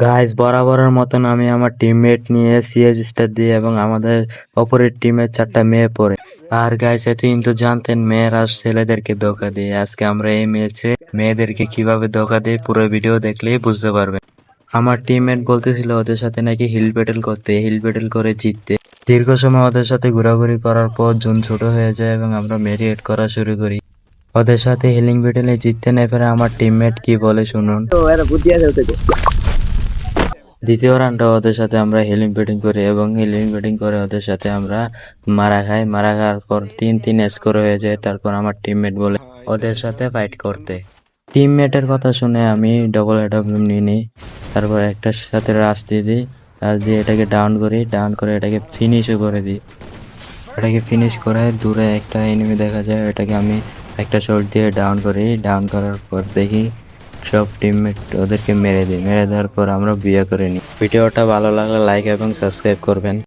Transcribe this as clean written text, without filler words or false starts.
Guys বরাবরের মতন আমি আমার টিমমেট নিয়ে সিএস স্টার দিয়ে এবং আমাদের অপরের টিমের 4টা মেয়ে পড়ে। আর গাইস এত কিন্তু জানতেন মেয়েরা ছেলেদেরকে ধোকা দিয়ে, আজকে আমরা এই ম্যাচে মেয়েদেরকে কিভাবে ধোকা দিয়ে পুরো ভিডিও দেখলেই বুঝতে পারবেন। আমার টিমমেট বলতেছিল ওদের সাথে নাকি হিল ব্যাটেল করতে, হিল ব্যাটেল করে জিততে। দীর্ঘ সময় ওদের সাথে ঘোরাঘুরি করার পর জুন ছোট হয়ে যায় এবং আমরা মেরিয়েট করা শুরু করি। ওদের সাথে হিলিং ব্যাটেলে জিততে না পেরে আমার টিমমেট কি বলে শুনুন। দ্বিতীয় রাউন্ডে ওদের সাথে আমরা হিলিং ব্যাটিং করি এবং হিলিং ব্যাটিং করে ওদের সাথে আমরা মারা খাই। মারা খাওয়ার পর 3-3 স্কোর হয়ে যায়। তারপর আমার টিমমেট বলে ওদের সাথে ফাইট করতে। টিমমেটের কথা শুনে আমি ডবল হেডআপ নিয়ে নিই। তারপর একটার সাথে রাশ দিয়ে দিই, রাশ দিয়ে এটাকে ডাউন করি, ডাউন করে এটাকে ফিনিশও করে দিই। এটাকে ফিনিশ করে দূরে একটা এনিমি দেখা যায়, এটাকে আমি একটা শট দিয়ে ডাউন করি। ডাউন করার পর দেখি সব টিমমেট ওদেরকে মেরে দিই। মেরে দেওয়ার পর আমরা বিয়ে করে নিই। ভিডিওটা ভালো লাগলে লাইক এবং সাবস্ক্রাইব করবেন।